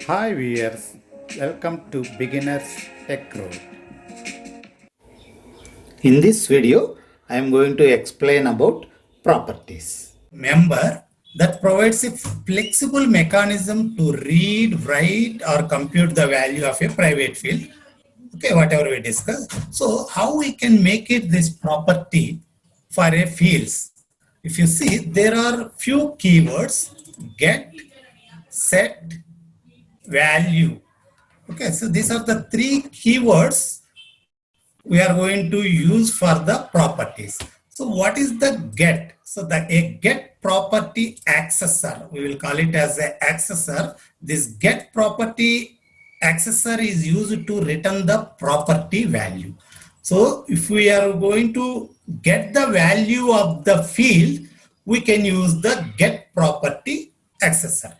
Hi viewers, welcome to Beginners Tech Road. In this video, I am going to explain about properties. Member that provides a flexible mechanism to read, write or compute the value of a private field. Okay, whatever we discussed. So how we can make it this property for a fields? If you see, there are few keywords: get, set, value. Okay, so these are the three keywords we are going to use for the properties. So what is the get? So a get property accessor, we will call it as a accessor. This get property accessor is used to return the property value. So if we are going to get the value of the field, we can use the get property accessor.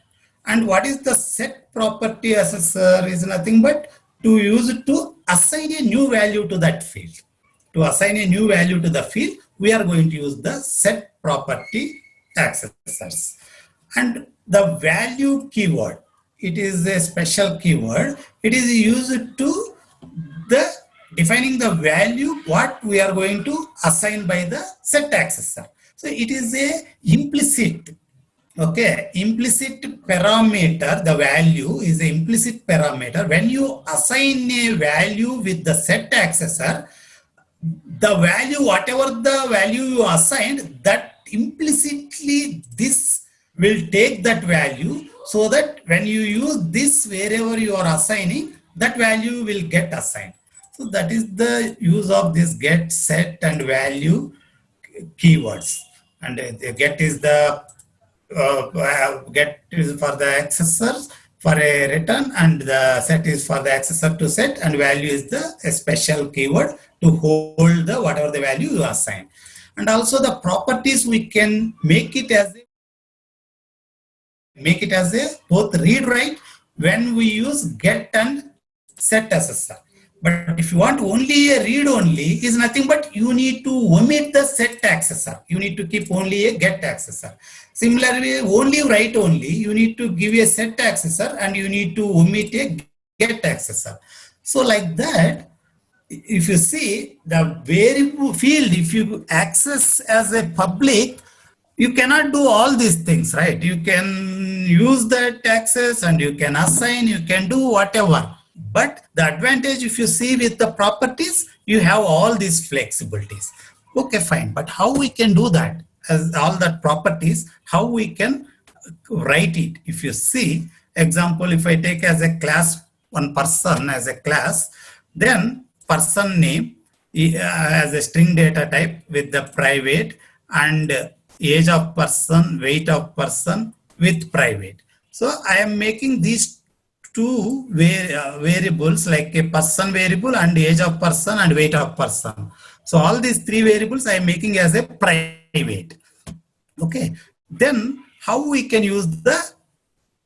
And what is the set property accessor is nothing but to use it to assign a new value to that field. To assign a new value to the field, we are going to use the set property accessors. And the value keyword, it is a special keyword. It is used to the defining the value what we are going to assign by the set accessor. So it is a implicit. Okay, implicit parameter, the value is an implicit parameter. When you assign a value with the set accessor, the value, whatever the value you assigned, that implicitly this will take that value, so that when you use this wherever you are assigning, that value will get assigned. So that is the use of this get, set and value keywords. And get is the get is for the accessors for a return, and the set is for the accessor to set, and value is the a special keyword to hold the whatever the value you assign. And also the properties, we can make it as a both read write when we use get and set accessor. But if you want only a read only, is nothing but you need to omit the set accessor. You need to keep only a get accessor. Similarly, only write only, you need to give a set accessor and you need to omit a get accessor. So like that, if you see the variable field, if you access as a public, you cannot do all these things, right? You can use that access and you can assign, you can do whatever. But the advantage, if you see with the properties, you have all these flexibilities. Okay, fine. But how we can do that? As all that properties, how we can write it? If you see, example, if I take as a class one person as a class, then person name as a string data type with the private, and age of person, weight of person with private. So I am making these two variables, like a person variable and age of person and weight of person. So all these three variables I am making as a private. Okay, then how we can use the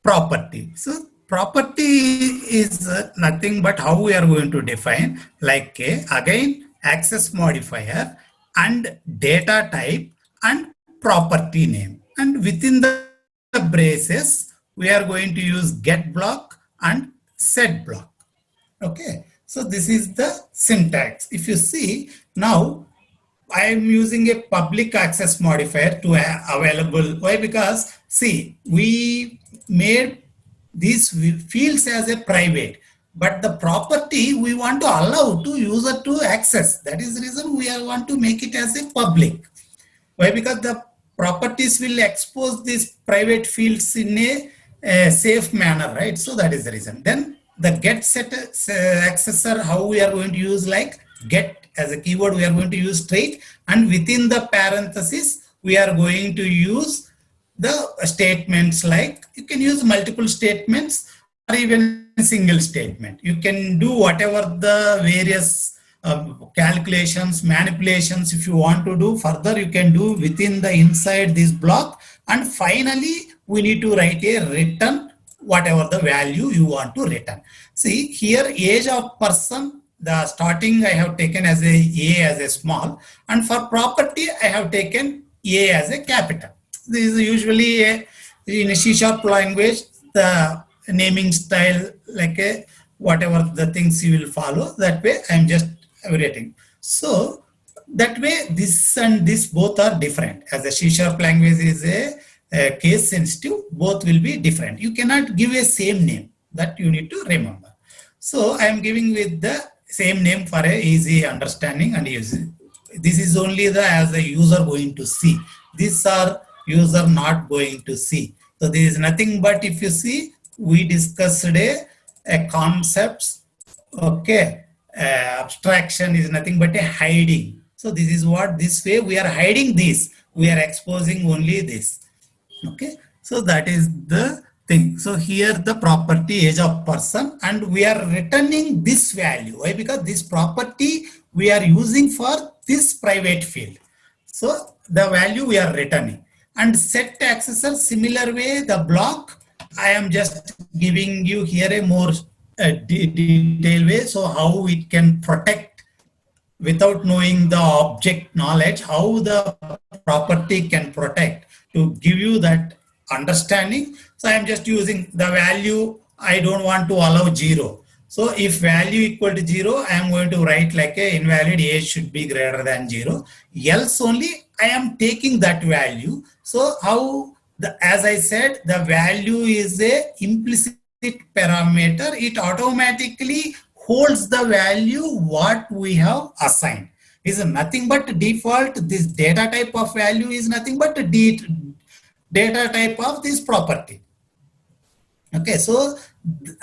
property? So property is nothing but how we are going to define, like again access modifier and data type and property name, and within the braces we are going to use get block and set block. Okay, so this is the syntax. If you see now, I am using a public access modifier to available. Why? Because see, we made these fields as a private, but the property we want to allow to user to access. That is the reason we want to make it as a public. Why? Because the properties will expose these private fields in a safe manner, right? So that is the reason. Then the get set accessor, how we are going to use, like get as a keyword we are going to use straight, and within the parenthesis we are going to use the statements, like you can use multiple statements or even a single statement. You can do whatever the various calculations, manipulations if you want to do further, you can do within the inside this block. And finally we need to write a return whatever the value you want to return. See here, age of person, the starting I have taken as a as a small, and for property I have taken A as a capital. This is usually in a C# language, the naming style, like a whatever the things you will follow, that way I'm just writing. So that way this and this both are different. As a C# language is a case sensitive, both will be different. You cannot give a same name, that you need to remember. So I am giving with the same name for a easy understanding and use. This is only the as the user going to see. These are user not going to see. So there is nothing but, if you see, we discussed a concepts. Okay, abstraction is nothing but a hiding. So this is what, this way we are hiding this. We are exposing only this. Okay, so that is the thing. So here the property age of person, and we are returning this value. Why? Because this property we are using for this private field. So the value we are returning. And set accessor, similar way, the block, I am just giving you here a more detailed way. So how it can protect without knowing the object knowledge, how the property can protect, to give you that understanding. So I am just using the value. I don't want to allow 0. So if value equal to 0, I am going to write like a invalid age should be greater than 0. Else only I am taking that value. So how as I said, the value is a implicit parameter. It automatically holds the value what we have assigned. Is nothing but default. This data type of value is nothing but data type of this property. Okay, so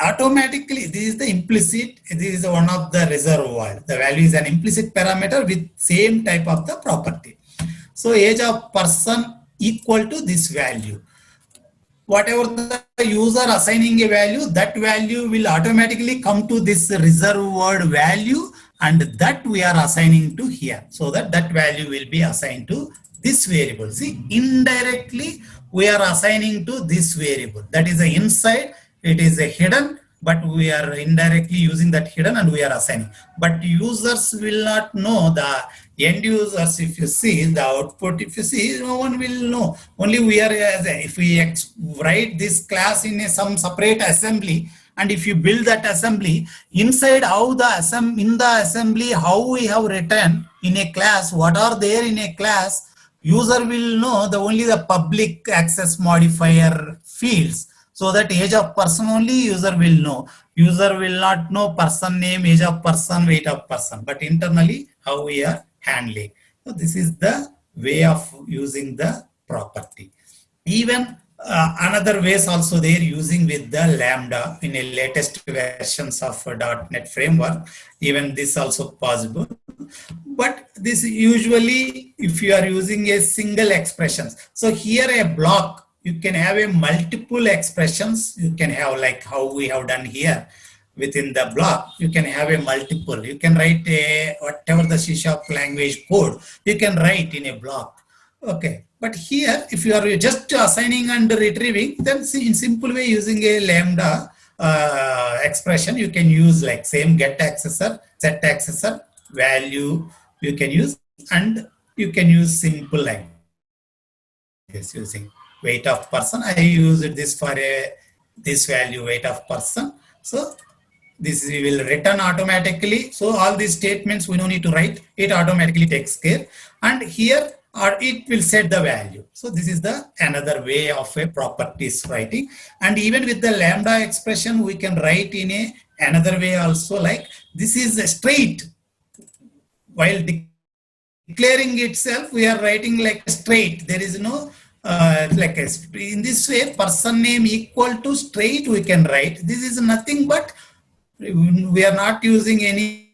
automatically this is the implicit, this is one of the reservoir. The value is an implicit parameter with same type of the property. So age of person equal to this value. Whatever the user assigning a value, that value will automatically come to this reserved value, and that we are assigning to here, so that that value will be assigned to this variable. See, indirectly we are assigning to this variable. That is the inside, it is a hidden, but we are indirectly using that hidden and we are assigning. But users will not know, the end users, if you see the output, if you see, no one will know. Only we are, if we write this class in some separate assembly, and if you build that assembly, inside how the in the assembly, how we have written in a class, what are there in a class, user will know the only the public access modifier fields. So that age of person only user will know. User will not know person name, age of person, weight of person, but internally how we are handling. So this is the way of using the property. Even another ways also there, using with the Lambda in a latest versions of .NET framework. Even this also possible. But this usually, if you are using a single expressions. So here a block, you can have a multiple expressions. You can have like how we have done here within the block. You can have a multiple. You can write a whatever the C# language code, you can write in a block. Okay, but here if you are just assigning and retrieving, then see, in simple way using a Lambda expression, you can use like same get accessor, set accessor, value you can use, and you can use simple like this using weight of person. I used this for this value weight of person. So this will return automatically. So all these statements we don't need to write, it automatically takes care. And here it will set the value. So this is the another way of a properties writing. And even with the Lambda expression, we can write in a another way also, like this is a straight. While declaring itself, we are writing like straight. There is no like in this way, person name equal to straight we can write. This is nothing but, we are not using any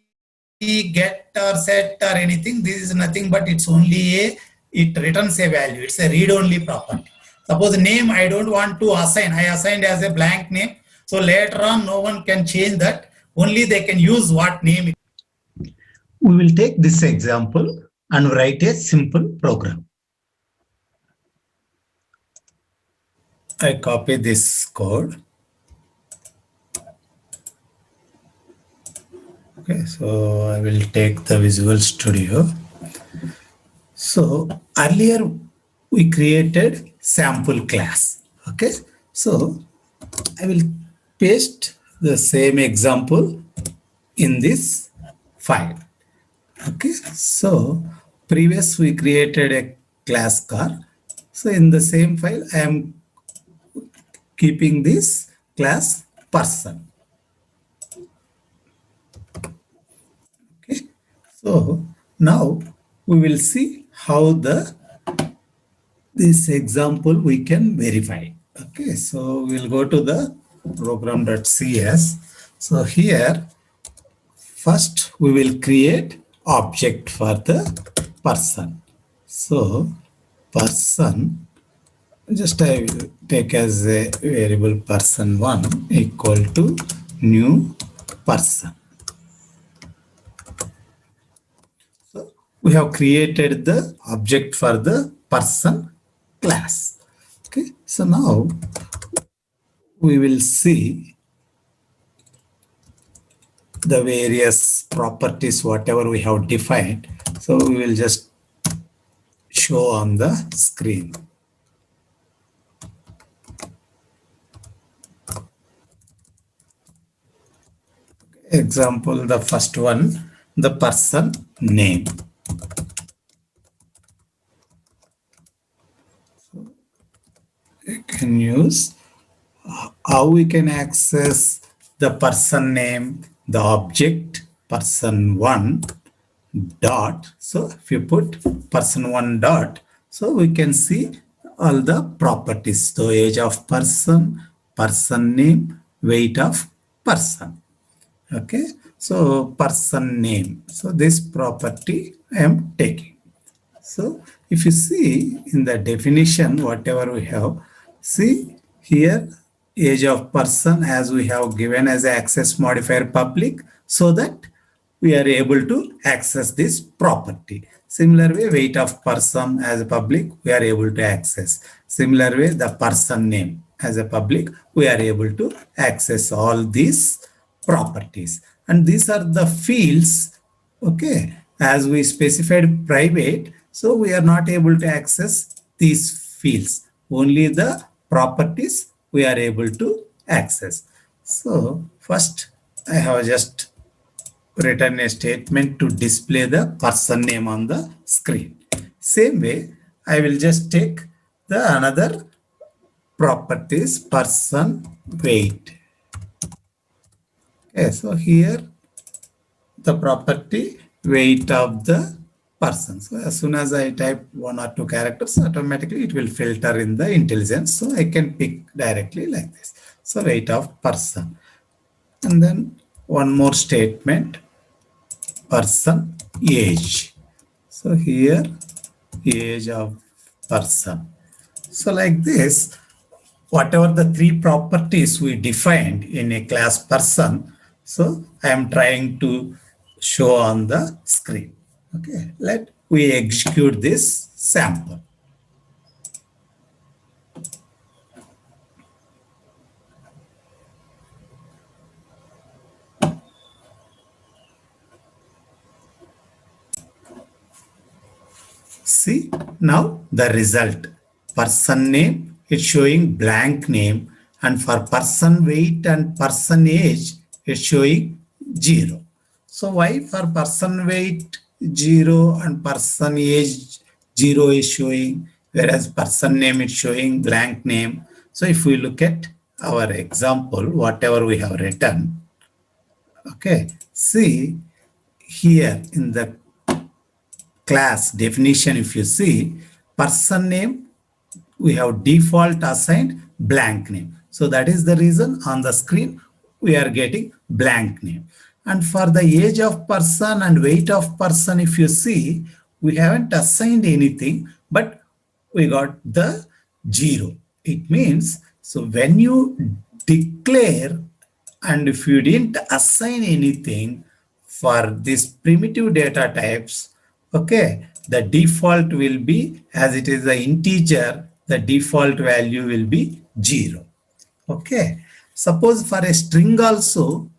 get or set or anything. This is nothing but it's only it returns a value. It's a read-only property. Suppose name I don't want to assign. I assigned as a blank name. So later on, no one can change that. Only they can use what name. We will take this example and write a simple program. I copy this code. Okay, so I will take the Visual Studio. So earlier we created sample class. Okay, so I will paste the same example in this file. Okay, so previous we created a class car. So in the same file, I am keeping this class person. Okay, so now we will see how this example we can verify. Okay, so we'll go to the program.cs. So here first we will create object for the person. So person, just I will take as a variable person1 equal to new person. So we have created the object for the person class. Okay, so now we will see the various properties whatever we have defined. So we will just show on the screen. Example, the first one, the person name. So you can use how we can access the person name, the object person1 dot. So if you put person1 dot, so we can see all the properties. So age of person, person name, weight of person. Okay, so person name. So this property I am taking. So if you see in the definition, whatever we have, see here age of person as we have given as access modifier public, so that we are able to access this property. Similar way, weight of person as a public, we are able to access. Similar way, the person name as a public, we are able to access all these properties. And these are the fields, okay, as we specified private, so we are not able to access these fields. Only the properties we are able to access. So first I have just written a statement to display the person name on the screen. Same way, I will just take the another properties person weight. Okay, so here the property weight of the person. So as soon as I type one or two characters, automatically it will filter in the intelligence. So I can pick directly like this. So weight of person. And then one more statement, person age. So here age of person. So like this, whatever the three properties we defined in a class person, so I am trying to show on the screen. Okay, let we execute this sample. See now the result. Person name, it's showing blank name, and for person weight and person age, it's showing 0. So why for person weight 0 and person age 0 is showing, whereas person name is showing blank name. So if we look at our example, whatever we have written, okay, see here in the class definition, if you see person name, we have default assigned blank name. So that is the reason on the screen we are getting blank name. And for the age of person and weight of person, if you see, we haven't assigned anything, but we got the 0. It means, so when you declare and if you didn't assign anything for these primitive data types, okay, the default will be, as it is the integer, the default value will be 0. Okay, suppose for a string also,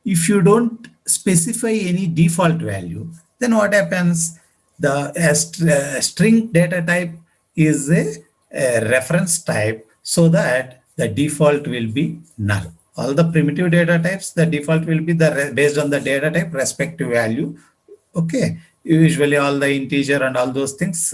if you don't specify any default value, then what happens? The string data type is a reference type, so that the default will be null. all the primitive data types, the default will be the based on the data type respective value. Okay, usually all the integer and all those things,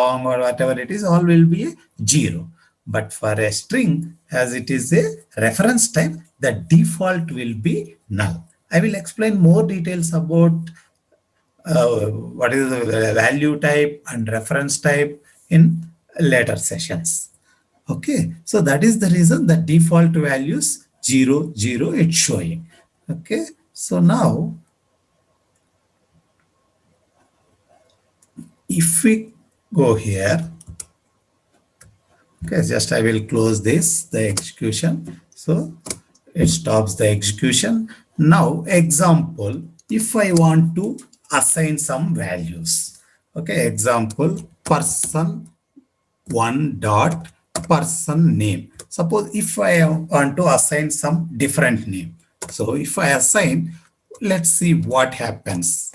long or whatever it is, all will be 0. But for a string, as it is a reference type, the default will be null. I will explain more details about what is the value type and reference type in later sessions. Okay, so that is the reason the default values 0, 0 it's showing. Okay, so now if we go here, okay, just I will close this, the execution. So it stops the execution. Now, example, if I want to assign some values, okay, example, person one dot person name. Suppose if I want to assign some different name. So if I assign, let's see what happens.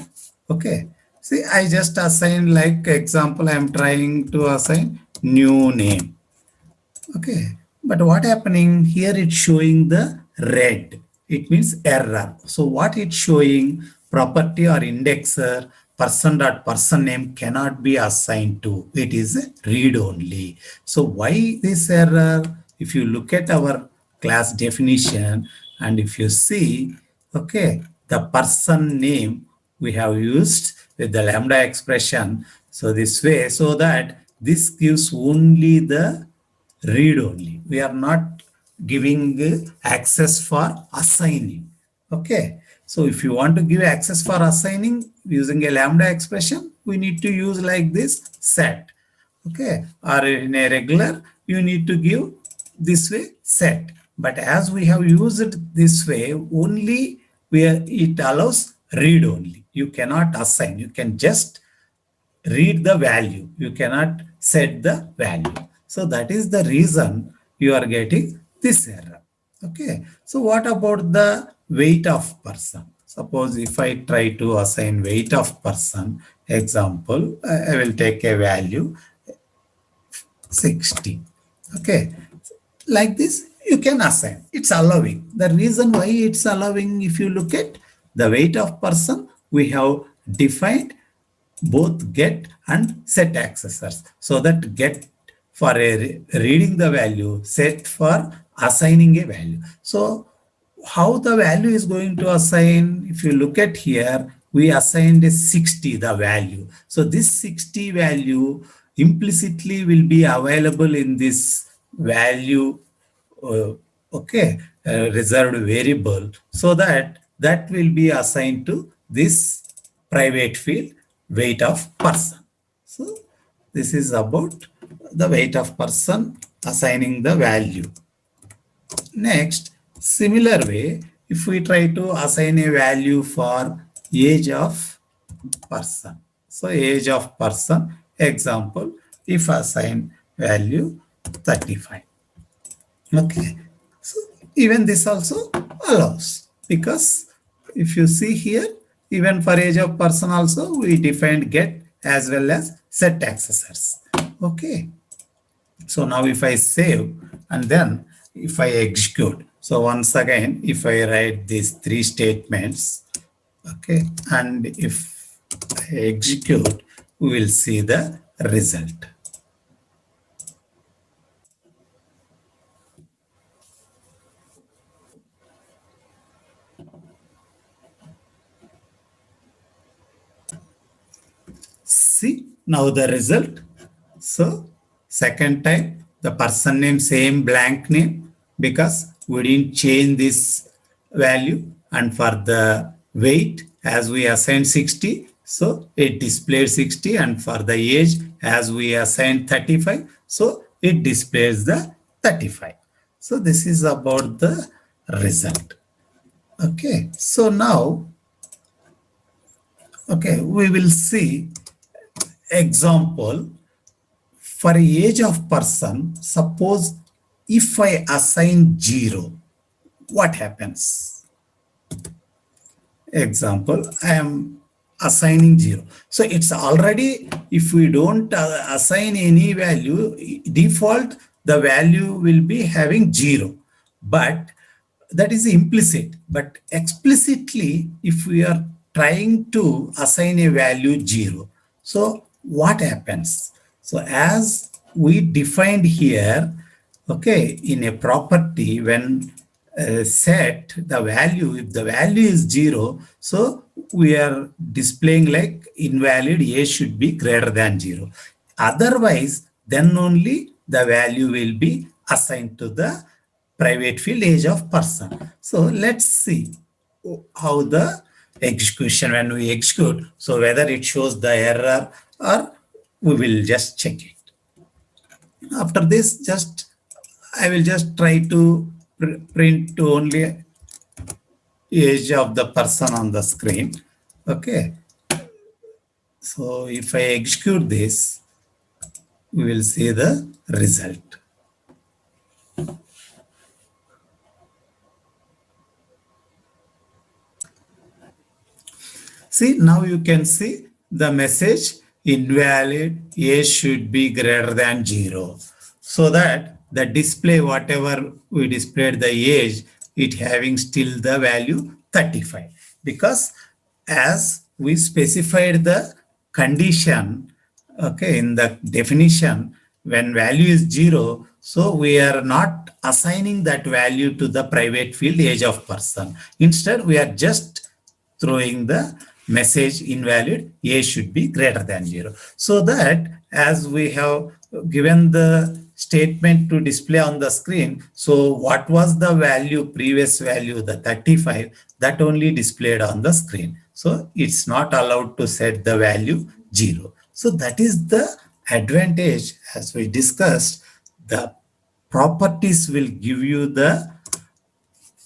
Okay. See, I just assign, like example, I am trying to assign new name. Okay, but what happening here, it's showing the red, it means error. So what it's showing, property or indexer person dot person name cannot be assigned to, it is read only. So why this error? If you look at our class definition and if you see, okay, the person name we have used with the lambda expression, so this way, so that this gives only the read only. We are not giving access for assigning. Okay. So if you want to give access for assigning using a lambda expression, we need to use like this set. Okay. Or in a regular, you need to give this way set. But as we have used it this way, only where it allows read only. You cannot assign. You can just read the value. You cannot set the value. So that is the reason you are getting this error. Okay. So what about the weight of person? Suppose if I try to assign weight of person, example, I will take a value 60. Okay. Like this, you can assign. It's allowing. The reason why it's allowing, if you look at the weight of person, we have defined both get and set accessors. So that get for reading the value, set for assigning a value. So how the value is going to assign, if you look at here, we assigned a 60 the value. So this 60 value implicitly will be available in this value, reserved variable, so that that will be assigned to this private field weight of person. So this is about the weight of person assigning the value. Next, similar way, if we try to assign a value for age of person. So age of person, example, if assign value 35. Okay. So even this also allows, because if you see here, even for age of person also we defined get as well as set accessors. Okay. So now if I save and then if I execute, so once again, if I write these three statements, okay, and if I execute, we will see the result. See now the result. So second time the person name same blank name, because we didn't change this value, and for the weight as we assigned 60, so it displayed 60, and for the age as we assigned 35, so it displays the 35. So this is about the result. Okay, so now, okay, we will see example for age of person. Suppose if I assign 0, what happens? Example, I am assigning 0. So it's already, if we don't assign any value, default the value will be having 0. But that is implicit, but explicitly, if we are trying to assign a value 0, so what happens? So as we defined here, okay, in a property, when set the value, if the value is 0, so we are displaying like invalid, a should be greater than 0. Otherwise, then only the value will be assigned to the private field age of person. So let's see how the execution, when we execute, so whether it shows the error or we will just check it. After this, just I will just try to print only age of the person on the screen. Okay. So if I execute this, we will see the result. See, now you can see the message invalid, a should be greater than 0. So that the display, whatever we displayed the age, it having still the value 35. Because as we specified the condition, okay, in the definition, when value is 0, so we are not assigning that value to the private field age of person. Instead, we are just throwing the message invalid, a should be greater than 0. So that as we have given the statement to display on the screen, so what was the value, previous value, the 35, that only displayed on the screen. So it's not allowed to set the value 0. So that is the advantage, as we discussed. The properties will give you the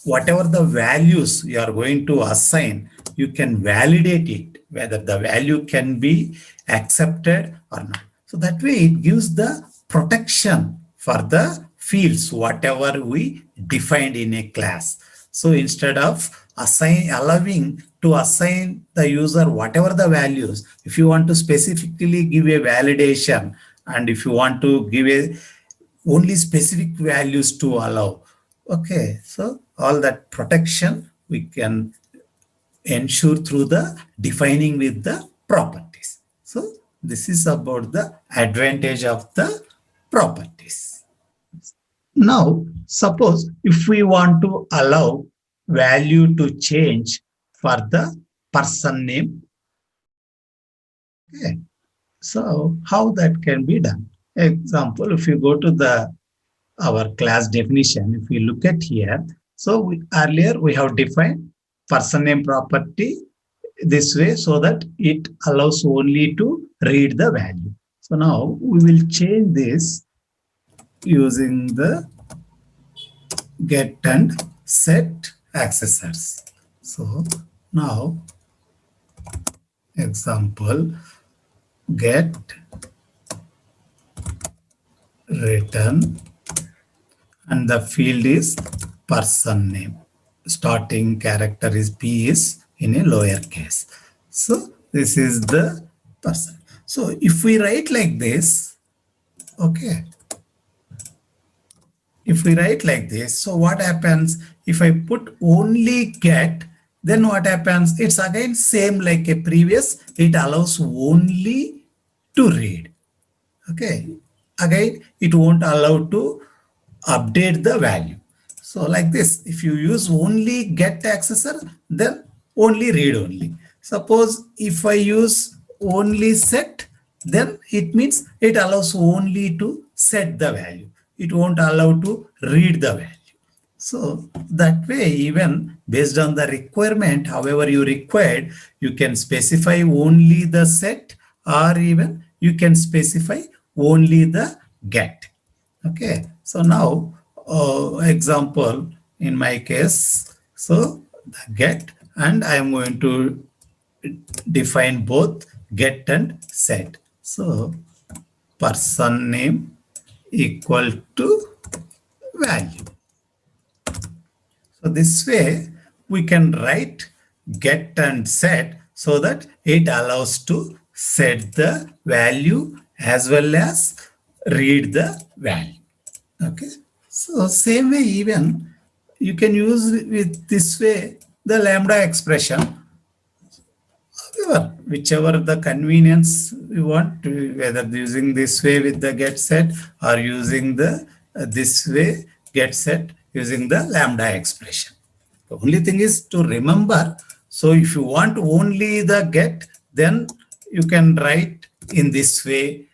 whatever the values you are going to assign, you can validate it, whether the value can be accepted or not. So that way it gives the protection for the fields, whatever we defined in a class. So instead of allowing to assign the user whatever the values, if you want to specifically give a validation, and if you want to give a only specific values to allow, okay, so all that protection we can ensure through the defining with the properties. So this is about the advantage of the properties. Now, suppose if we want to allow value to change for the person name, okay, so how that can be done? Example, if you go to the our class definition, if we look at here, so earlier we have defined person name property this way so that it allows only to read the value. So now we will change this using the get and set accessors. So now example, get return and the field is person name. Starting character is P is in a lowercase. So this is the person. So if we write like this, okay. If we write like this, so what happens if I put only get, then what happens? It's again same like a previous, it allows only to read. Okay. Again, it won't allow to update the value. So like this, if you use only get accessor, then only read only. Suppose if I use only set, then it means it allows only to set the value. It won't allow to read the value. So that way, even based on the requirement, however you required, you can specify only the set, or even you can specify only the get. Okay, so now example in my case, so the get, and I am going to define both get and set. So person name equal to value. So this way we can write get and set so that it allows to set the value as well as read the value. Okay, so same way, even you can use with this way the lambda expression. However, whichever the convenience you want, whether using this way with the get set or using the this way get set using the lambda expression. The only thing is to remember. So if you want only the get, then you can write in this way,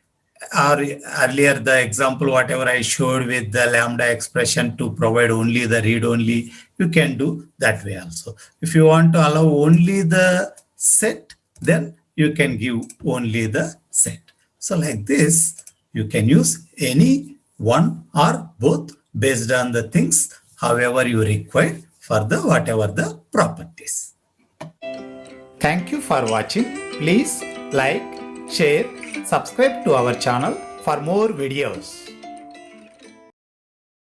or earlier the example whatever I showed with the lambda expression to provide only the read only, you can do that way also. If you want to allow only the set, then you can give only the set. So like this, you can use any one or both based on the things however you require for the whatever the properties. Thank you for watching. Please like, share, subscribe to our channel for more videos.